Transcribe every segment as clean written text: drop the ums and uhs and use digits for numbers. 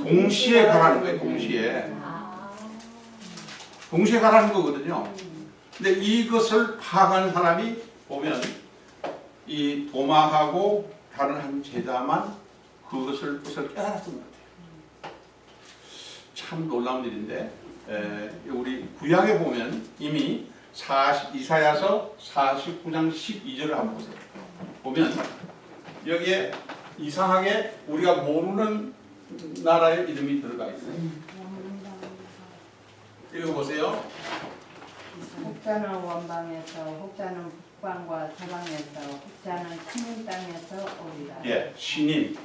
동시에 가라는 거예요. 동시에. 동시에 가라는 거거든요. 근데 이것을 파악하는 사람이 보면 이 도마하고 다른 한 제자만 그것을 깨달았던 것 같아요. 참 놀라운 일인데 우리 구약에 보면 이미 이사야서 49장 12절을 한번 보세요. 보면 여기에 이상하게 우리가 모르는 나라의 이름이 들어가 있어요. 읽어보세요. 혹자는 원방에서, 혹자는 북방과 서방에서, 혹자는 신인 땅에서 오리라. 예, 신임.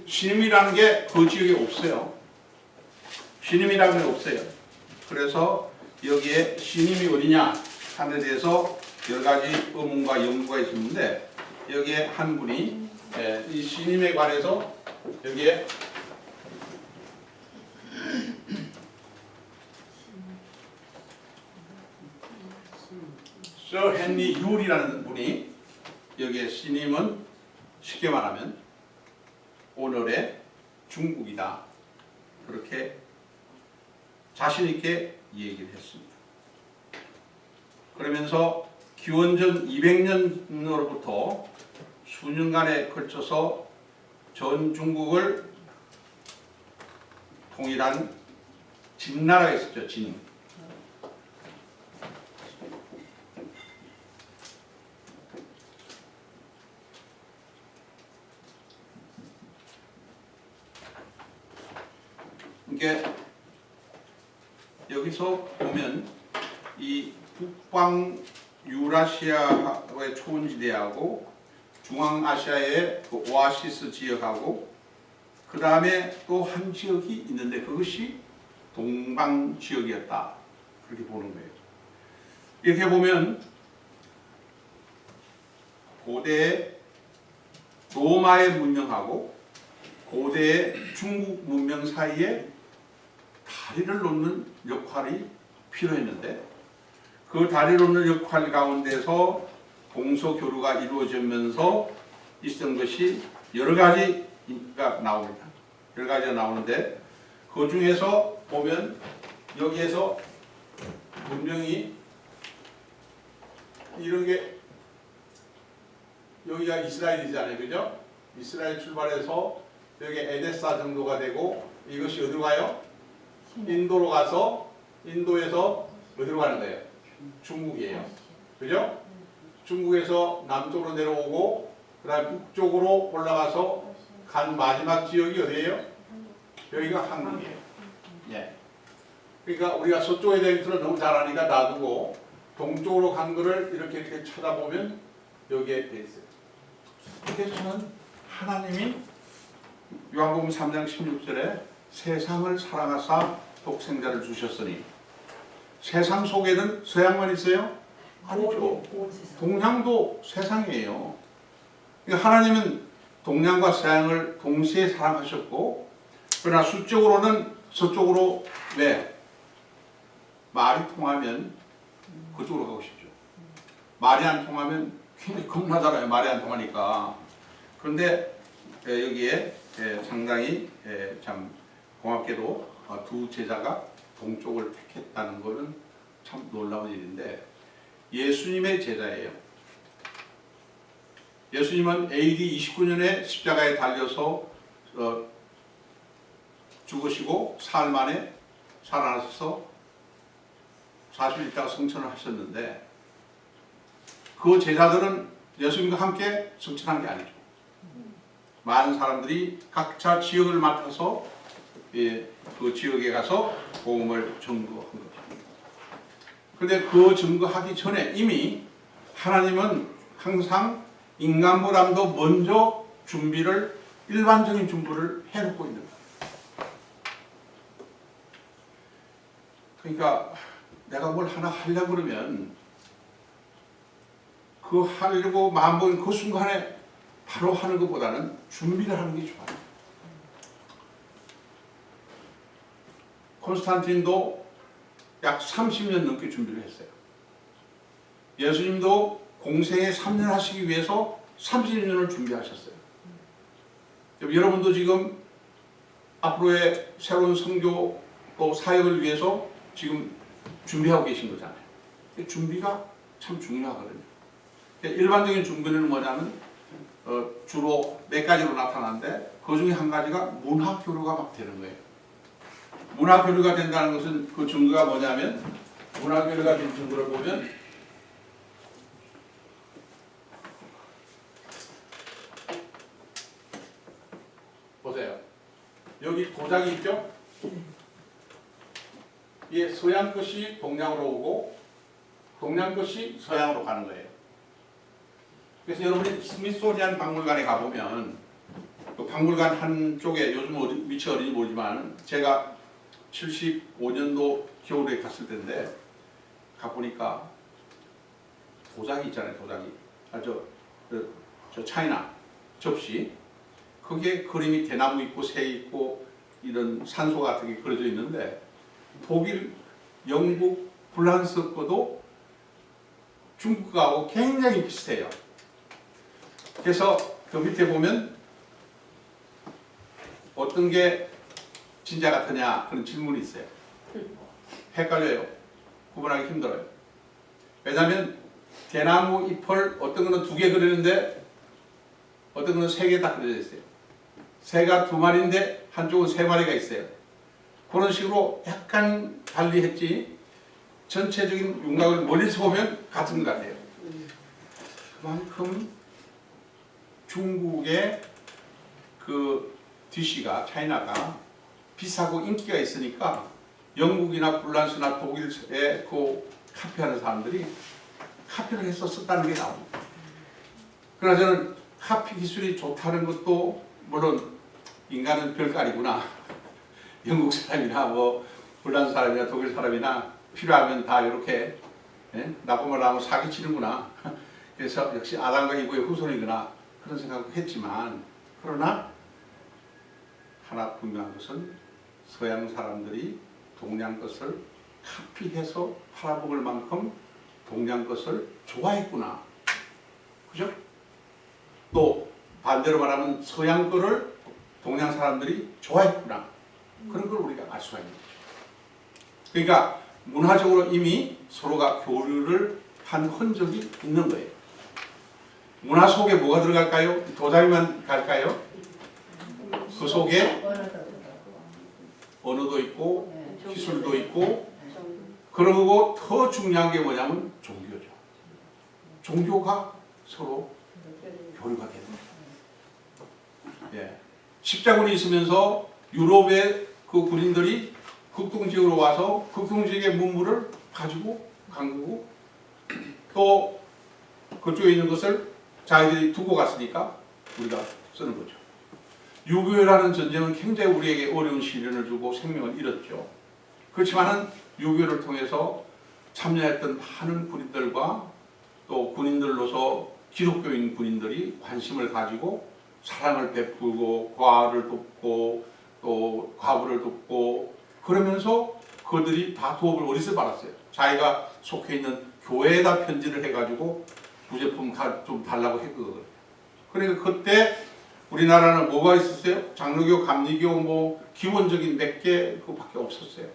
신임이라는 게 그 지역에 없어요. 신임이라는 게 없어요. 그래서 여기에 신임이 어디냐 하는 데 대해서 여러 가지 의문과 연구가 있었는데 여기에 한 분이 이 신임에 관해서 여기에 서 헨리 율이라는 분이 여기에 신임은 쉽게 말하면 오늘의 중국이다. 그렇게 자신 있게 얘기를 했습니다. 그러면서 기원전 200년으로부터 수년간에 걸쳐서 전 중국을 통일한 진나라가 있었죠. 진. 그러니까 여기서 보면 이 북방 유라시아의 초원지대하고 중앙아시아의 그 오아시스 지역하고 그 다음에 또 한 지역이 있는데 그것이 동방 지역이었다. 그렇게 보는 거예요. 이렇게 보면 고대 로마의 문명하고 고대 중국 문명 사이에 다리를 놓는 역할이 필요했는데 그 다리를 놓는 역할 가운데서 동서교류가 이루어지면서 있었던 것이 여러 가지가 나옵니다. 여러 가지가 나오는데 그 중에서 보면 여기에서 분명히 이런 게 여기가 이스라엘이잖아요. 그죠? 이스라엘 출발해서 여기 에데사 정도가 되고 이것이 어디로 가요? 인도로 가서 인도에서 어디로 가는 거예요? 중국이에요. 그죠? 중국에서 남쪽으로 내려오고 그 다음에 북쪽으로 올라가서 간 마지막 지역이 어디예요? 여기가 한국이에요. 예. 그러니까 우리가 서쪽에 대한 것을 너무 잘 아니까 놔두고 동쪽으로 간 거를 이렇게 쳐다보면 여기에 돼 있어요. 그래서 저는 하나님이 요한복음 3장 16절에 세상을 사랑하사 독생자를 주셨으니 세상 속에는 서양만 있어요? 아니죠. 동양도 세상이에요. 그러니까 하나님은 동양과 서양을 동시에 사랑하셨고 그러나 수적으로는 서쪽으로 왜? 말이 통하면 그쪽으로 가고 싶죠. 말이 안 통하면 굉장히 겁나잖아요. 말이 안 통하니까. 그런데 여기에 상당히 참 고맙게도 두 제자가 동쪽을 택했다는 것은 참 놀라운 일인데 예수님의 제자예요. 예수님은 AD 29년에 십자가에 달려서 죽으시고 사흘 만에 살아나셔서 40일 있다가 성천을 하셨는데 그 제자들은 예수님과 함께 성천한 게 아니죠. 많은 사람들이 각자 지역을 맡아서 그 지역에 가서 복음을 전거한 거죠. 그런데 그 전거하기 전에 이미 하나님은 항상 인간보다도 먼저 준비를 일반적인 준비를 해놓고 있는 거예요. 그러니까 내가 뭘 하나 하려고 그러면 그 하려고 마음먹은 그 순간에 바로 하는 것보다는 준비를 하는 게 좋아요. 콘스탄틴도 약 30년 넘게 준비를 했어요. 예수님도 공생에 3년 하시기 위해서 30년을 준비하셨어요. 여러분도 지금 앞으로의 새로운 선교 또 사역을 위해서 지금 준비하고 계신 거잖아요. 준비가 참 중요하거든요. 일반적인 준비는 뭐냐면 주로 몇 가지로 나타나는데 그 중에 한 가지가 문화 교류가 막 되는 거예요. 문화 교류가 된다는 것은 그 증거가 뭐냐면 문화 교류가 된 증거를 보면 보세요. 여기 도장이 있죠? 이게 서양 것이 동양으로 오고 동양 것이 서양으로 가는 거예요. 그래서 여러분이 스미소니안 박물관에 가보면 그 박물관 한쪽에 요즘 위치 어딘지 모르지만 제가 75년도 겨울에 갔을 때인데 가보니까 도자기 있잖아요. 도자기. 저 차이나 접시. 그게 그림이 대나무 있고 새 있고 이런 산소 같은 게 그려져 있는데 독일, 영국, 프랑스 거도 중국 거하고 굉장히 비슷해요. 그래서 그 밑에 보면 어떤 게 진짜 같으냐 그런 질문이 있어요. 헷갈려요. 구분하기 힘들어요. 왜냐하면 대나무 잎을 어떤 거는 2개 그리는데 어떤 거는 3개 딱 그려져 있어요. 새가 2마리인데 한쪽은 3마리가 있어요. 그런 식으로 약간 달리 했지 전체적인 윤곽을 멀리서 보면 같은 것 같아요. 그만큼 중국의 그 디시가 차이나가 비싸고 인기가 있으니까 영국이나 프랑스나 독일에 그 카피하는 사람들이 카피를 해서 썼다는 게 나옵니다. 그러나 저는 카피 기술이 좋다는 것도 물론 인간은 별깔이구나. 영국 사람이나 뭐 프랑스 사람이나 독일 사람이나 필요하면 다 이렇게 나쁜 말 하면 사기치는구나. 그래서 역시 아담과 이브의 후손이구나 그런 생각을 했지만 그러나 하나 분명한 것은 서양 사람들이 동양 것을 카피해서 팔아먹을 만큼 동양 것을 좋아했구나. 그죠? 또 반대로 말하면 서양 거를 동양 사람들이 좋아했구나. 그런 걸 우리가 알 수가 있는 거죠. 그러니까 문화적으로 이미 서로가 교류를 한 흔적이 있는 거예요. 문화 속에 뭐가 들어갈까요? 도자기만 갈까요? 그 속에 언어도 있고 기술도 있고 그리고 더 중요한 게 뭐냐면 종교죠. 종교가 서로 교류가 되는 거예요. 예. 십자군이 있으면서 유럽의 그 군인들이 극동지역으로 와서 극동지역의 문물을 가지고 간 거고 또 그쪽에 있는 것을 자기들이 두고 갔으니까 우리가 쓰는 거죠. 6.25라는 전쟁은 굉장히 우리에게 어려운 시련을 주고 생명을 잃었죠. 그렇지만은 6.25를 통해서 참여했던 많은 군인들과 또 군인들로서 기독교인 군인들이 관심을 가지고 사랑을 베풀고 과를 돕고 또 과부를 돕고 그러면서 그들이 다 도움을 어디서 받았어요? 자기가 속해 있는 교회에다 편지를 해가지고 부제품 좀 달라고 했거든요. 그러니까 그때 우리나라는 뭐가 있었어요? 장로교, 감리교 뭐 기본적인 몇 개 그밖에 없었어요.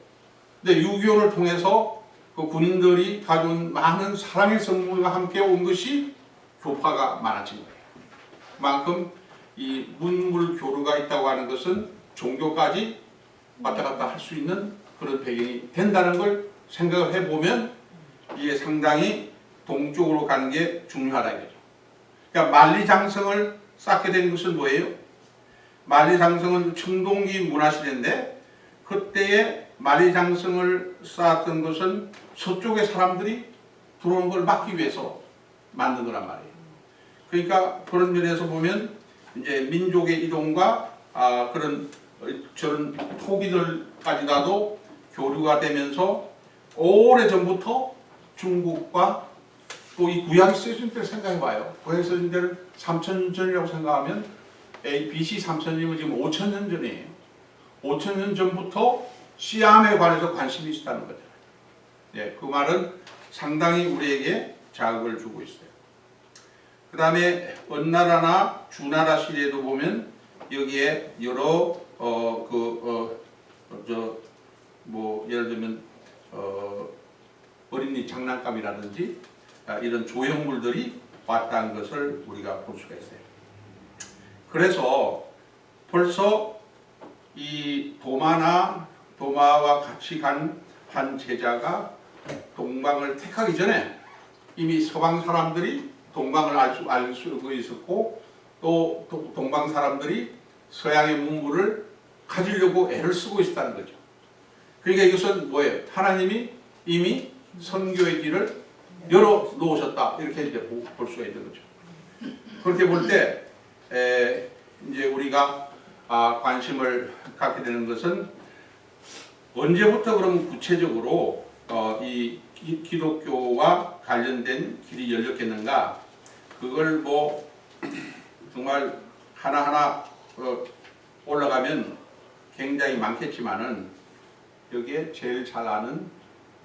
근데 6.25를 통해서 그 군인들이 가져온 많은 사랑의 선물과 함께 온 것이 교파가 많아진 거예요. 그만큼 이 문물 교류가 있다고 하는 것은 종교까지 왔다 갔다 할 수 있는 그런 배경이 된다는 걸 생각을 해보면 이게 상당히 동쪽으로 가는 게 중요하다 이거죠. 그러니까 만리장성을 쌓게 된 것은 뭐예요? 만리장성은 청동기 문화시대인데 그때에 만리장성을 쌓았던 것은 서쪽의 사람들이 들어오는 걸 막기 위해서 만든 거란 말이에요. 그러니까 그런 면에서 보면 이제 민족의 이동과 그런 저런 토기들까지도 교류가 되면서 오래전부터 중국과 또 이 구약이 쓰여진 때를 생각해봐요. 구약이 쓰여진 때는 3,000년 전이라고 생각하면 BC 3,000년이면 지금 5,000년 전이에요. 5,000년 전부터 시암에 관해서 관심이 있었다는 거죠. 예, 그 말은 상당히 우리에게 자극을 주고 있어요. 그 다음에 은나라나 주나라 시대에도 보면 여기에 여러 예를 들면 어린이 장난감이라든지 이런 조형물들이 왔다는 것을 우리가 볼 수가 있어요. 그래서 벌써 이 도마와 같이 간 한 제자가 동방을 택하기 전에 이미 서방 사람들이 동방을 알 수 있었고, 또 동방 사람들이 서양의 문물을 가지려고 애를 쓰고 있었다는 거죠. 그러니까 이것은 뭐예요? 하나님이 이미 선교의 길을 열어 놓으셨다, 이렇게 이제 볼 수가 있는 거죠. 그렇게 볼 때 이제 우리가 관심을 갖게 되는 것은 언제부터 그럼 구체적으로 이 기독교와 관련된 길이 열렸겠는가? 그걸 뭐 정말 하나하나 올라가면 굉장히 많겠지만은 여기에 제일 잘 아는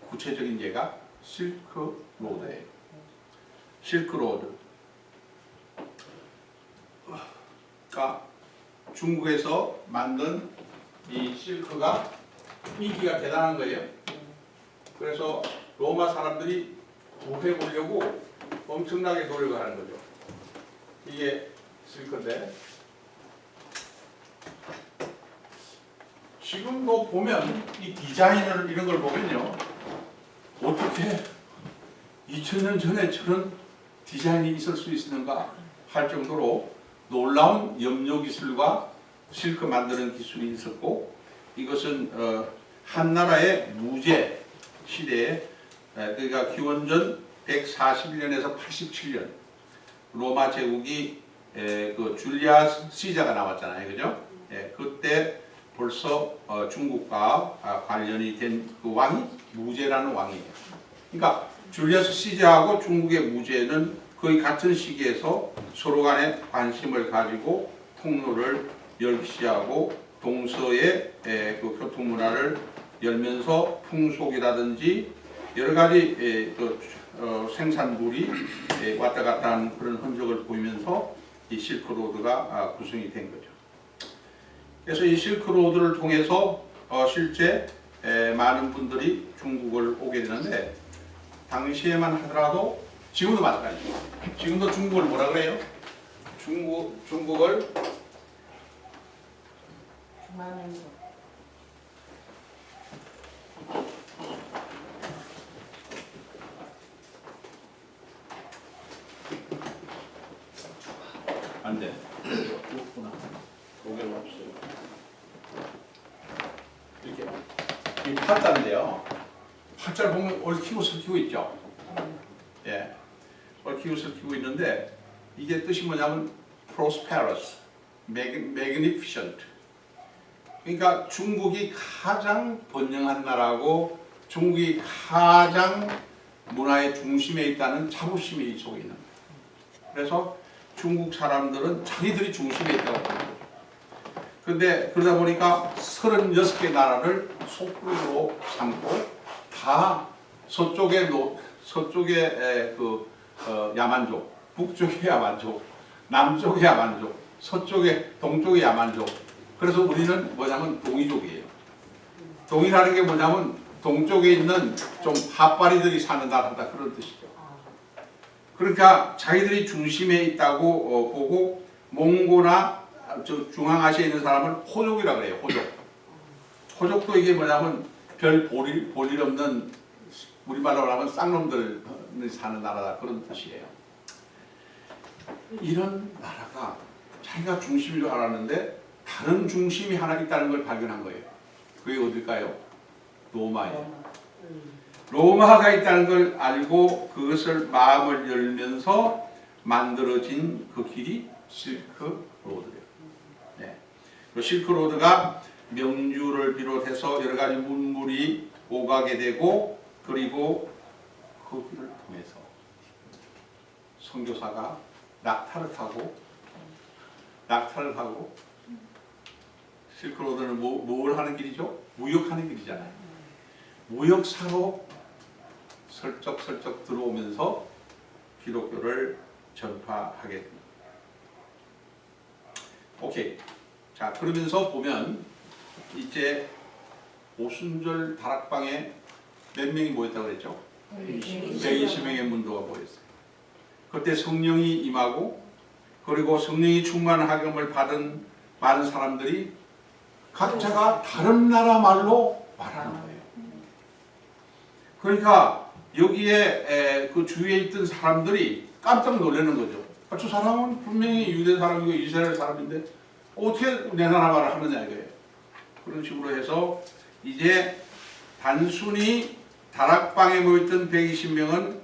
구체적인 예가 실크로드예요. 실크로드가 중국에서 만든 이 실크가 인기가 대단한 거예요. 그래서 로마 사람들이 구해보려고 엄청나게 노력을 하는 거죠. 이게 실크인데 지금도 보면 이 디자인을 이런 걸 보면요, 어떻게 2000년 전에 저런 디자인이 있을 수 있었는가 할 정도로 놀라운 염료 기술과 실크 만드는 기술이 있었고, 이것은 한나라의 무제 시대에, 그러니까 기원전 141년에서 87년 로마 제국이 그 줄리아스 시자가 나왔잖아요, 그죠? 그때 벌써 중국과 관련이 된 그 왕이 무제라는 왕이에요. 그러니까 줄리아스 시자하고 중국의 무제는 거의 같은 시기에서 서로 간에 관심을 가지고 통로를 열시하고 동서의 그 교통 문화를 열면서 풍속이라든지 여러 가지 생산물이 왔다 갔다 하는 그런 흔적을 보이면서 이 실크로드가 구성이 된 거죠. 그래서 이 실크로드를 통해서 실제 많은 분들이 중국을 오게 되는데, 당시에만 하더라도 지금도 마찬가지죠. 지금도 중국을 뭐라 그래요? 중국을 중화민족. 안 돼. 없구나. 독일 없어요. 이렇게 이 팔자인데요. 팔자를 보면 얽히고 설키고 있죠. 예, 얽히고 설키고 있는데 이게 뜻이 뭐냐면 prosperous, magnificent. 그러니까 중국이 가장 번영한 나라고 중국이 가장 문화의 중심에 있다는 자부심이 이 속에 있는 거예요. 그래서 중국 사람들은 자기들이 중심에 있다고 합니다. 그런데 그러다 보니까 36개 나라를 속국으로 삼고 다 서쪽에 야만족, 북쪽에 야만족, 남쪽에 야만족, 동쪽에 야만족. 그래서 우리는 뭐냐면 동이족이에요. 동이라는 게 뭐냐면 동쪽에 있는 좀 핫바리들이 사는 나라다, 그런 뜻이죠. 그러니까 자기들이 중심에 있다고 보고, 몽고나 중앙아시아에 있는 사람을 호족이라고 그래요. 호족도 이게 뭐냐면 별 볼일 없는, 우리말로 하면 쌍놈들이 사는 나라다, 그런 뜻이에요. 이런 나라가 자기가 중심인 줄 알았는데 다른 중심이 하나 있다는 걸 발견한 거예요. 그게 어딜까요? 로마예요. 로마가 있다는 걸 알고 그것을 마음을 열면서 만들어진 그 길이 실크로드예요. 네. 그 실크로드가 명주를 비롯해서 여러 가지 문물이 오가게 되고, 그리고 그 길을 통해서 선교사가 낙타를 타고 실크로드는 뭘 하는 길이죠? 무역하는 길이잖아요. 무역사로 슬쩍슬쩍 들어오면서 기독교를 전파하게 됩니다. 오케이. 자, 그러면서 보면 이제 오순절 다락방에 몇 명이 모였다고 그랬죠? 120명의 문도가 모였어요. 그때 성령이 임하고 그리고 성령이 충만한 학염을 받은 많은 사람들이 각자가 다른 나라 말로 말하는 거예요. 그러니까 여기에 그 주위에 있던 사람들이 깜짝 놀라는 거죠. 저 사람은 분명히 유대 사람이고 이스라엘 사람인데 어떻게 내 나라 말을 하느냐 이거예요. 그런 식으로 해서 이제 단순히 다락방에 모였던 120명은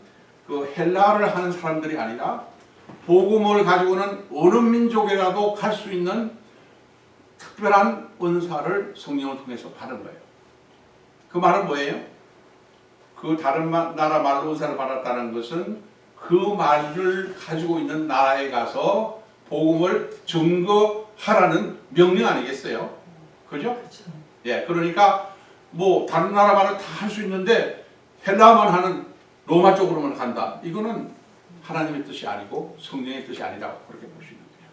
그 헬라어를 하는 사람들이 아니라 복음을 가지고는 어느 민족에라도 갈 수 있는 특별한 은사를 성령을 통해서 받은 거예요. 그 말은 뭐예요? 그 다른 나라 말로 은사를 받았다는 것은 그 말을 가지고 있는 나라에 가서 복음을 증거하라는 명령 아니겠어요? 그죠? 예, 그러니까 뭐 다른 나라 말을 다 할 수 있는데 헬라어만 하는 로마 쪽으로만 간다. 이거는 하나님의 뜻이 아니고 성령의 뜻이 아니라고 그렇게 볼 수 있는 거예요.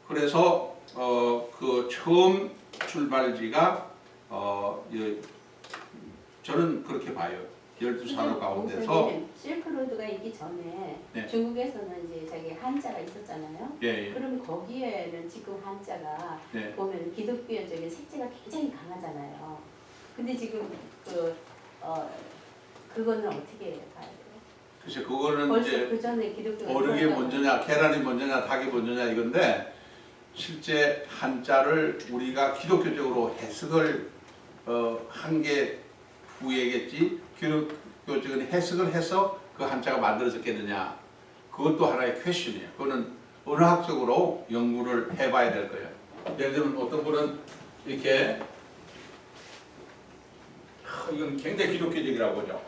그래서 그 처음 출발지가 저는 그렇게 봐요. 12사도 가운데서 실크로드가 있기 전에 네. 중국에서는 이제 저기 한자가 있었잖아요. 예, 예. 그럼 거기에는 지금 한자가 네. 보면 기독교적인 색채가 굉장히 강하잖아요. 근데 지금 그거는 어떻게 봐야 돼요? 글쎄 그거는 벌써 이제 그 전에 기독교가 어느 게 들어왔다고 먼저냐, 계란이 먼저냐, 닭이 먼저냐 이건데 실제 한자를 우리가 기독교적으로 해석을 한 게 후에겠지 기독교적인 해석을 해서 그 한자가 만들어졌겠느냐 그것도 하나의 퀘션이에요. 그거는 언어학적으로 연구를 해봐야 될 거예요. 예를 들면 어떤 분은 이렇게 이건 굉장히 기독교적이라고 보죠.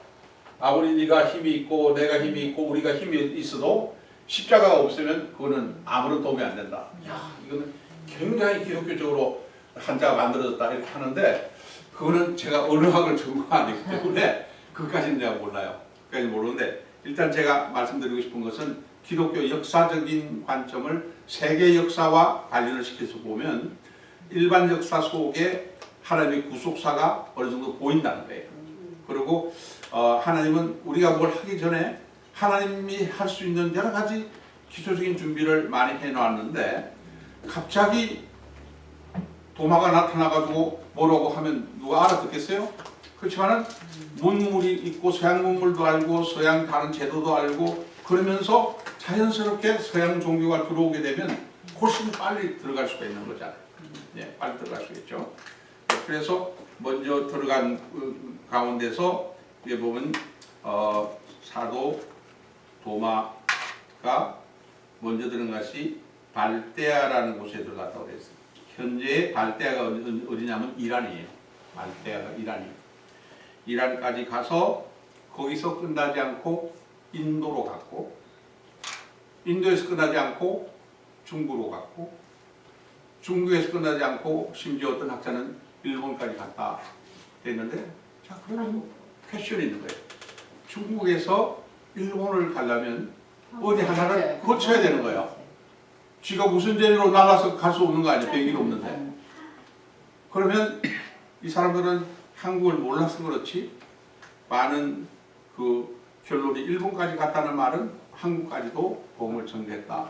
아무리 네가 힘이 있고 내가 힘이 있고 우리가 힘이 있어도 십자가가 없으면 그거는 아무런 도움이 안 된다. 야, 이거는 굉장히 기독교적으로 한자가 만들어졌다 이렇게 하는데 그거는 제가 언어학을 전공 아니기 때문에 그것까지는 내가 몰라요. 그까지 모르는데 일단 제가 말씀드리고 싶은 것은 기독교 역사적인 관점을 세계 역사와 관련을 시켜서 보면 일반 역사 속에 하나님의 구속사가 어느 정도 보인다는 거예요. 그리고 하나님은 우리가 뭘 하기 전에 하나님이 할 수 있는 여러 가지 기초적인 준비를 많이 해놓았는데 갑자기 도마가 나타나가지고 뭐라고 하면 누가 알아듣겠어요? 그렇지만은 문물이 있고 서양 문물도 알고 서양 다른 제도도 알고 그러면서 자연스럽게 서양 종교가 들어오게 되면 훨씬 빨리 들어갈 수가 있는 거잖아요. 예, 빨리 들어갈 수 있죠. 그래서 먼저 들어간 가운데서 여기 보면 사도 도마가 먼저 들은 것이 발대아라는 곳에 들어갔다고 그랬어요. 현재 발대아가 어디냐면 이란이에요. 발대아가 이란이에요. 이란까지 가서 거기서 끝나지 않고 인도로 갔고 인도에서 끝나지 않고 중국으로 갔고 중국에서 끝나지 않고 심지어 어떤 학자는 일본까지 갔다 됐는데 자 그러면 퀘션이 있는 거예요. 중국에서 일본을 가려면 어디 하나를 거쳐야 되는 거예요. 쥐가 무슨 죄로 날아서 갈 수 없는 거 아니에요. 비행기도 없는데. 그러면 이 사람들은 한국을 몰라서 그렇지 많은 그 결론이 일본까지 갔다는 말은 한국까지도 복음을 전개했다.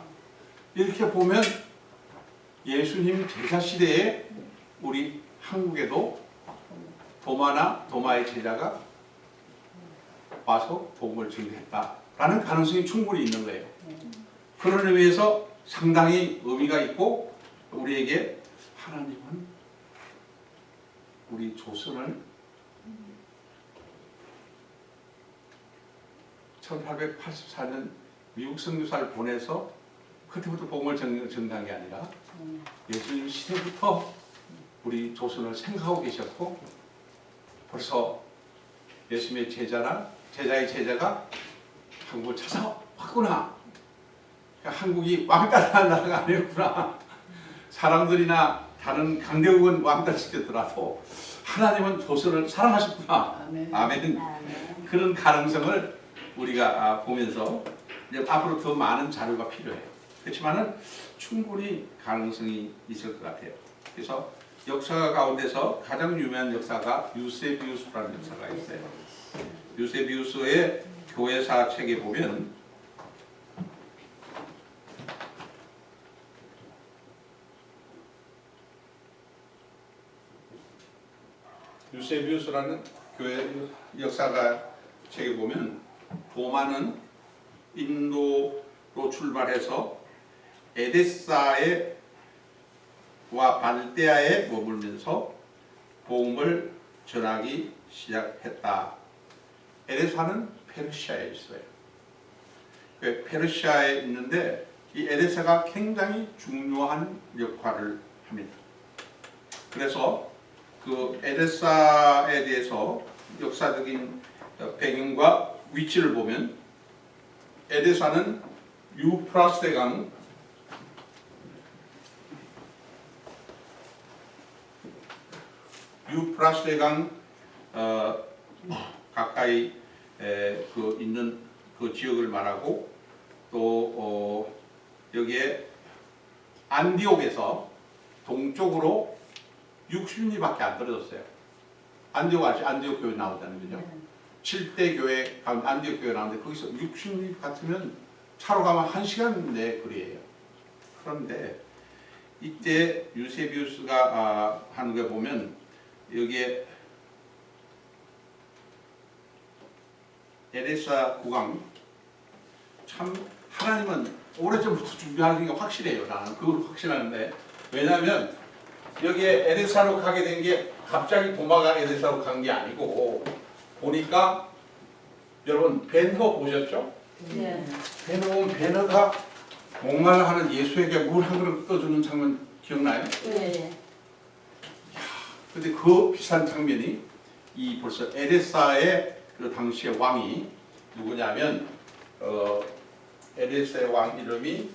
이렇게 보면 예수님 제자 시대에 우리 한국에도 도마나 도마의 제자가 와서 복음을 전개했다라는 가능성이 충분히 있는 거예요. 그런 의미에서 상당히 의미가 있고 우리에게 하나님은 우리 조선을 1884년 미국 선교사를 보내서 그때부터 복음을 전한 게 아니라 예수님 시대부터 우리 조선을 생각하고 계셨고 벌써 예수님의 제자나 제자의 제자가 한국을 찾아왔구나. 그러니까 한국이 왕따라는 나라가 아니었구나. 사람들이나 다른 강대국은 왕따시켰더라도 하나님은 조선을 사랑하셨구나. 아멘. 아멘. 그런 가능성을 우리가 보면서 이제 앞으로 더 많은 자료가 필요해요. 그렇지만은 충분히 가능성이 있을 것 같아요. 그래서 역사 가운데서 가장 유명한 역사가 유세비우스라는 역사가 있어요. 유세비우스의 교회사 책에 보면 유세비우스라는 교회 역사가 책에 보면 도마는 인도로 출발해서 에데사에 와 발데아에 머물면서 복음을 전하기 시작했다. 에데사는 페르시아에 있어요. 페르시아에 있는데 이 에데사가 굉장히 중요한 역할을 합니다. 그래서 그 에데사에 대해서 역사적인 배경과 위치를 보면 에데사는 유프라스 대강 가까이 그 있는 그 지역을 말하고 또 여기에 안디옥에서 동쪽으로 60리밖에 안 떨어졌어요. 안디옥 교회 나오잖아요, 그죠? 7대 교회 가운데 안디옥 교회 나오는데 거기서 60리 같으면 차로 가면 1시간 내 거리예요. 그런데 이때 유세비우스가 하는 거 보면 여기에 에데사 국왕 참 하나님은 오래전부터 준비하는 게 확실해요. 나는 그걸 확신하는데 왜냐하면 여기에 에데사로 가게 된 게 갑자기 도마가 에데사로 간 게 아니고 보니까 여러분 벤허 보셨죠? 네. 벤허 보면 벤허가 목말라하는 예수에게 물 한 그릇 떠주는 장면 기억나요? 네. 근데 그 비슷한 장면이 이 벌써 에데사의 그 당시의 왕이 누구냐면 에데사의 왕 이름이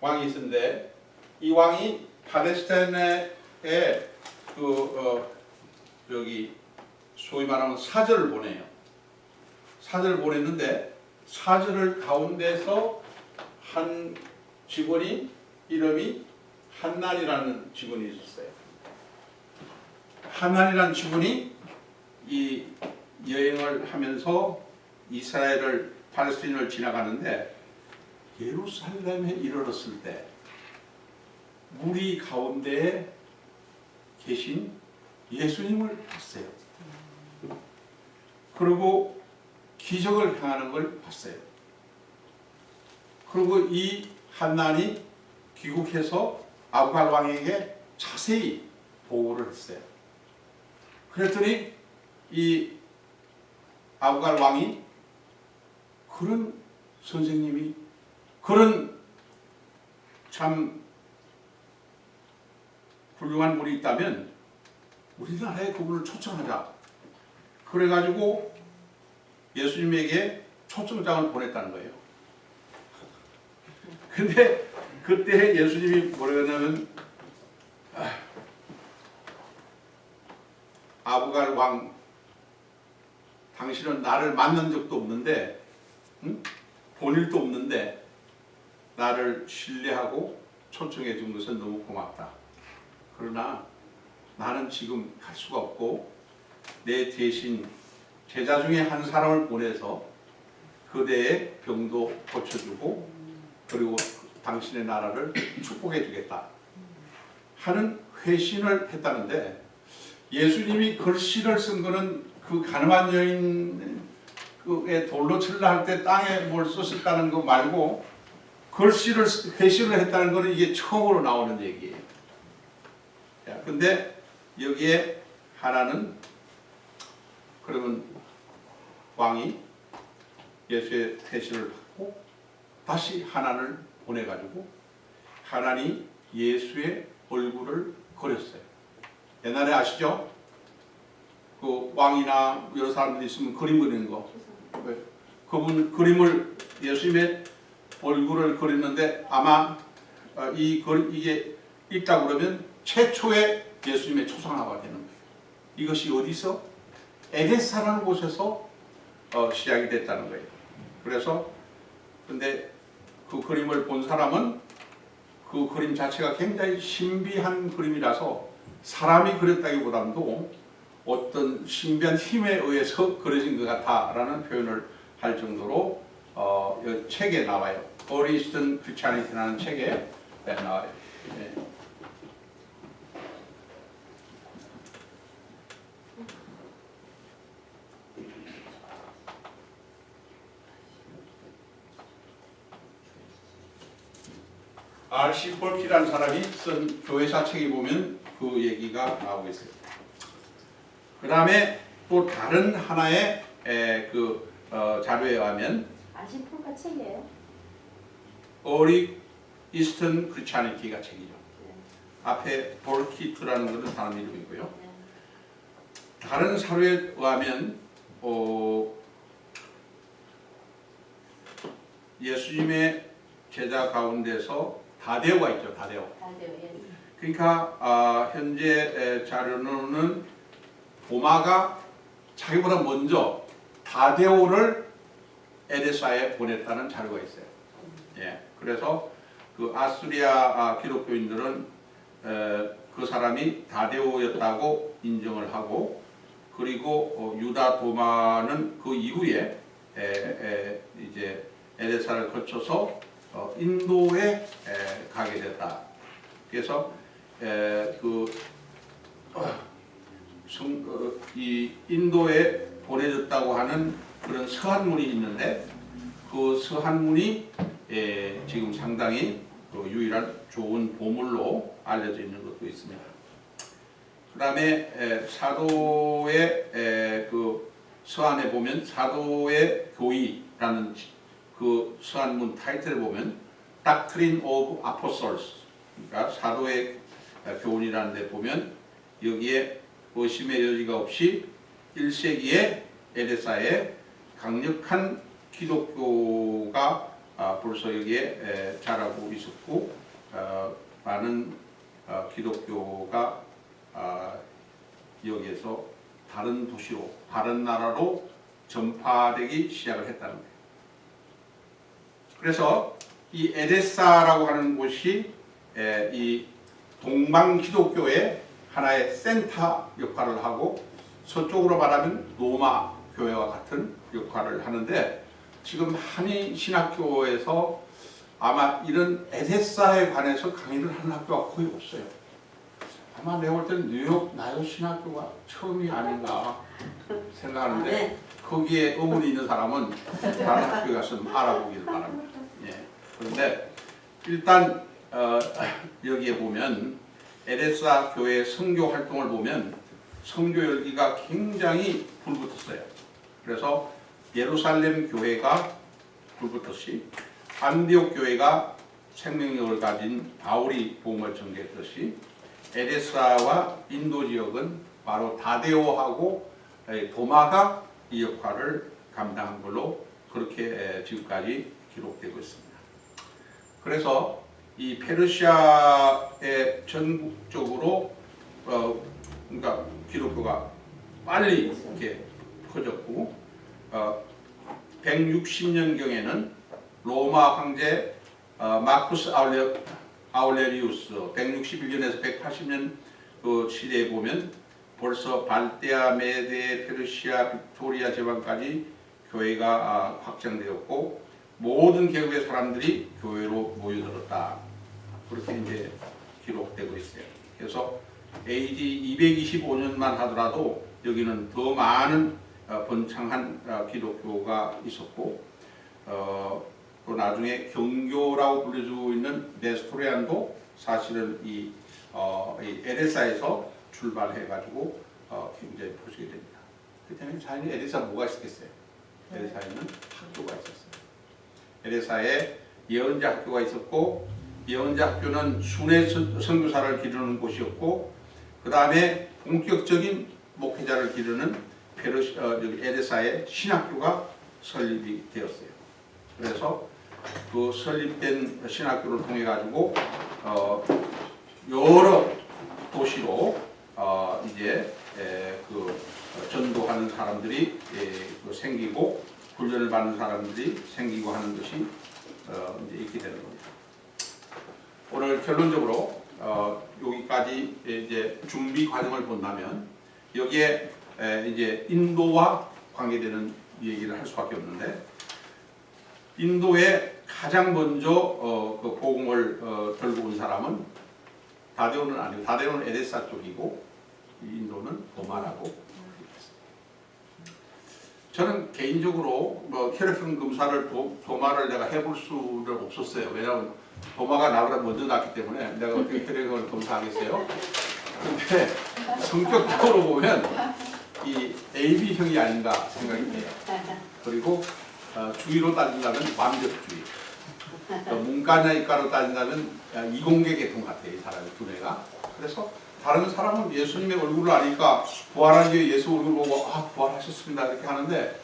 왕이 있었는데 이 왕이 팔레스타인에 여기 소위 말하면 사절을 보내요. 사절을 보냈는데 사절을 가운데서 한 직원이 이름이 한난이라는 직원이 있었어요. 한난이라는 직원이 이 여행을 하면서 이스라엘을 팔레스타인을 지나가는데 예루살렘에 이르렀을 때 무리 가운데에 계신 예수님을 봤어요. 그리고 기적을 행하는 걸 봤어요. 그리고 이 한난이 귀국해서 아부갈 왕에게 자세히 보고를 했어요. 그랬더니 이 아부갈 왕이 그런 선생님이 그런 참 훌륭한 분이 있다면 우리나라에 그분을 초청하자. 그래가지고 예수님에게 초청장을 보냈다는 거예요. 근데 그때 예수님이 뭐라고 했냐면 아부갈 왕 당신은 나를 만난 적도 없는데 본 일도 없는데 나를 신뢰하고 초청해 준 것은 너무 고맙다. 그러나 나는 지금 갈 수가 없고 내 대신 제자 중에 한 사람을 보내서 그대의 병도 고쳐주고 그리고 당신의 나라를 축복해 주겠다 하는 회신을 했다는데 예수님이 글씨를 쓴 거는 그 가늠한 여인의 돌로 칠라 할 때 땅에 뭘 썼었다는 거 말고 글씨를 회신을 했다는 거는 이게 처음으로 나오는 얘기예요. 근데 여기에 하나는 그러면 왕이 예수의 회신을 받고 다시 하나를 보내가지고 하나니 예수의 얼굴을 그렸어요. 옛날에 아시죠? 그 왕이나 여러 사람들이 있으면 그림 그리는 거. 그분 그림을 예수님의 얼굴을 그렸는데 아마 이게 있다고 그러면 최초의 예수님의 초상화가 되는 거예요. 이것이 어디서? 에데사라는 곳에서 시작이 됐다는 거예요. 그래서 근데 그 그림을 본 사람은 그 그림 자체가 굉장히 신비한 그림이라서 사람이 그렸다기보다도 어떤 신비한 힘에 의해서 그려진 것 같다라는 표현을 할 정도로 이 책에 나와요. Early Eastern Christianity라는 책에 나와요. 네. R.C. 폴키라는 사람이 쓴 교회사 책에 보면 그 얘기가 나오고 있어요. 그 다음에 또 다른 하나의 자료에 의하면 아시폴카 책이에요? Early Eastern Christianity가 책이죠. 앞에 볼키트라는 것은 다른 이름이고요. 다른 사료에 의하면 예수님의 제자 가운데서 다데오가 있죠. 다데오. 그러니까 현재 자료로는 도마가 자기보다 먼저 다데오를 에데사에 보냈다는 자료가 있어요. 예, 그래서 그 아수리아 기독교인들은 그 사람이 다데오였다고 인정을 하고, 그리고 유다 도마는 그 이후에 이제 에데사를 거쳐서 인도에 가게 됐다. 그래서 이 인도에 보내졌다고 하는 그런 서한문이 있는데, 그 서한문이 지금 상당히 유일한 좋은 보물로 알려져 있는 것도 있습니다. 그 다음에 사도의 그 서한에 보면 사도의 교의라는 그 서한문 타이틀을 보면 Doctrine of Apostles, 그러니까 사도의 교훈이라는 데 보면 여기에 의심의 여지가 없이 1세기에 에데사에 강력한 기독교가 벌써 여기에 자라고 있었고, 많은 기독교가 여기에서 다른 도시로, 다른 나라로 전파되기 시작을 했다는 거예요. 그래서 이 에데사라고 하는 곳이 이 동방 기독교의 하나의 센터 역할을 하고, 서쪽으로 말하면 로마 교회와 같은 역할을 하는데, 지금 한인 신학교에서 아마 이런 에데사에 관해서 강의를 하는 학교가 거의 없어요. 아마 내가 볼 때는 뉴욕 나요 신학교가 처음이 아닌가 생각하는데, 거기에 의문이 있는 사람은 다른 학교에 가서 알아보기를 바랍니다. 예. 그런데 일단 여기에 보면 에데사 교회 선교 활동을 보면 선교 열기가 굉장히 불붙었어요. 그래서 예루살렘 교회가 불붙었이, 안디옥 교회가 생명력을 가진 바울이 복음을 전개했듯이, 에데사와 인도 지역은 바로 다데오하고 도마가 이 역할을 감당한 걸로 그렇게 지금까지 기록되고 있습니다. 그래서 이 페르시아의 전국적으로 그러니까 기독교가 빨리 이렇게 퍼졌고, 160년경에는 로마 황제 마쿠스 아울레리우스 161년에서 180년 그 시대에 보면 벌써 발데아, 메데, 페르시아, 빅토리아 지방까지 교회가 확장되었고, 모든 계급의 사람들이 교회로 모여들었다. 그렇게 이제 기록되고 있어요. 그래서 AD 225년만 하더라도 여기는 더 많은 번창한 기독교가 있었고, 또 나중에 경교라고 불려지고 있는 네스토리안도 사실은 이 에데사에서 출발해가지고 굉장히 퍼지게 됩니다. 그때는 자연히 에데사 뭐가 있었겠어요? 에데사에는 학교가 있었어요. 에데사에 예언자 학교가 있었고, 예언자 학교는 순회 선교사를 기르는 곳이었고, 그 다음에 본격적인 목회자를 기르는 에데사의 신학교가 설립이 되었어요. 그래서 그 설립된 신학교를 통해 가지고 여러 도시로 이제 그 전도하는 사람들이 그 생기고 훈련을 받는 사람들이 생기고 하는 것이 이제 있게 되는 겁니다. 오늘 결론적으로 여기까지 이제 준비 과정을 본다면 여기에 이제 인도와 관계되는 얘기를 할 수밖에 없는데 인도에 가장 먼저 그 복음을 들고 온 사람은 다데오는 아니고 다데오는 에데사 쪽이고 인도는 도마라고. 저는 개인적으로 뭐 혈액형 검사를 도마를 내가 해볼 수는 없었어요. 왜냐하면 도마가 나보다 먼저 났기 때문에 내가 어떻게 혈액형을 검사하겠어요? 근데 성격적으로 보면 이 AB형이 아닌가 생각이 돼요. 그리고 주의로 따진다면 완벽주의. 문과나 따진다면 이공계 계통 같아요. 이 사람의 두뇌가. 그래서 다른 사람은 예수님의 얼굴을 아니까 부활한 뒤에 예수 얼굴 보고 부활하셨습니다 이렇게 하는데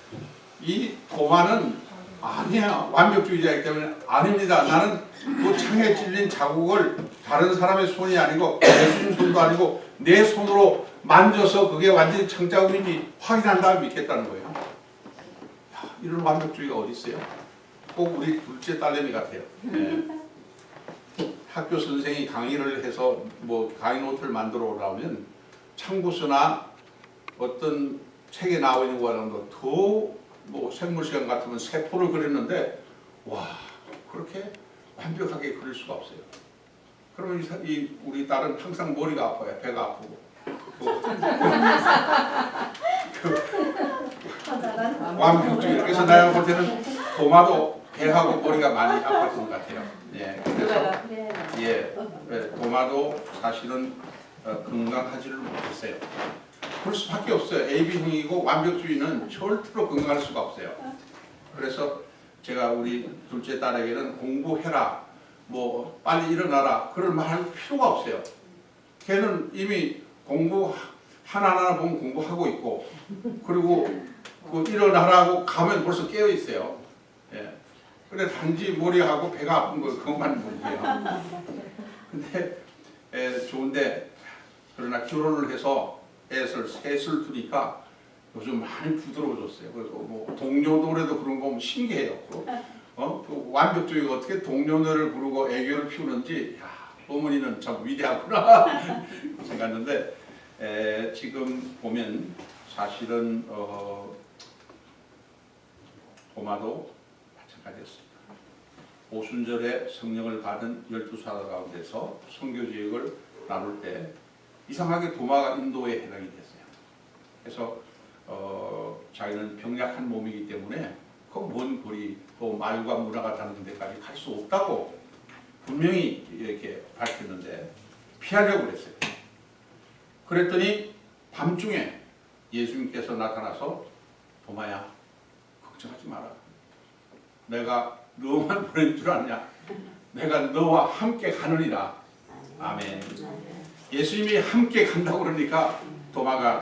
이 도마는 아니야. 완벽주의자이기 때문에 아닙니다. 나는 그 창에 찔린 자국을 다른 사람의 손이 아니고 예수님 손도 아니고 내 손으로 만져서 그게 완전히 창자국인지 확인한 다음에 믿겠다는 거예요. 야, 이런 완벽주의가 어디 있어요? 꼭 우리 둘째 딸내미 같아요. 네. 학교 선생이 강의를 해서 뭐 강의 노트를 만들어 오라면 참고서나 어떤 책에 나와 있는 거랑도 더 뭐 생물 시간 같으면 세포를 그렸는데 와 그렇게 완벽하게 그릴 수가 없어요. 그러면 이 우리 딸은 항상 머리가 아파요. 배가 아프고. 완벽주의. 그래서 내가 볼 때는 도마도 배하고 머리가 많이 아팠던 것 같아요. 예, 그래서 도마도 사실은 건강하지를 못했어요. 그럴 수밖에 없어요. AB형이고 완벽주의는 절대로 건강할 수가 없어요. 그래서 제가 우리 둘째 딸에게는 공부해라, 뭐 빨리 일어나라 그런 말 할 필요가 없어요. 걔는 이미 공부 하나하나 보면 공부하고 있고 그리고 그 일어나라고 가면 벌써 깨어 있어요. 예. 근데 단지 머리하고 배가 아픈 거 그것만 문제예요. 근데 좋은데 그러나 결혼을 해서 셋을 두니까 요즘 많이 부드러워졌어요. 그래서 뭐 동료 노래도 그런 거 보면 신기해요. 그 완벽주의가 어떻게 동료 노래를 부르고 애교를 피우는지 야, 어머니는 참 위대하구나 생각했는데 지금 보면 사실은 도마도 마찬가지였습니다. 오순절에 성령을 받은 12사도 가운데서 선교지역을 나눌 때 이상하게 도마가 인도에 해당이 됐어요. 그래서 자기는 병약한 몸이기 때문에 그 먼 거리 또 말과 문화가 다른 데까지 갈 수 없다고 분명히 이렇게 밝혔는데 피하려고 그랬어요. 그랬더니 밤중에 예수님께서 나타나서 도마야 걱정하지 마라. 내가 너만 보낸 줄 아냐. 내가 너와 함께 가느니라. 아멘. 예수님이 함께 간다고 그러니까 도마가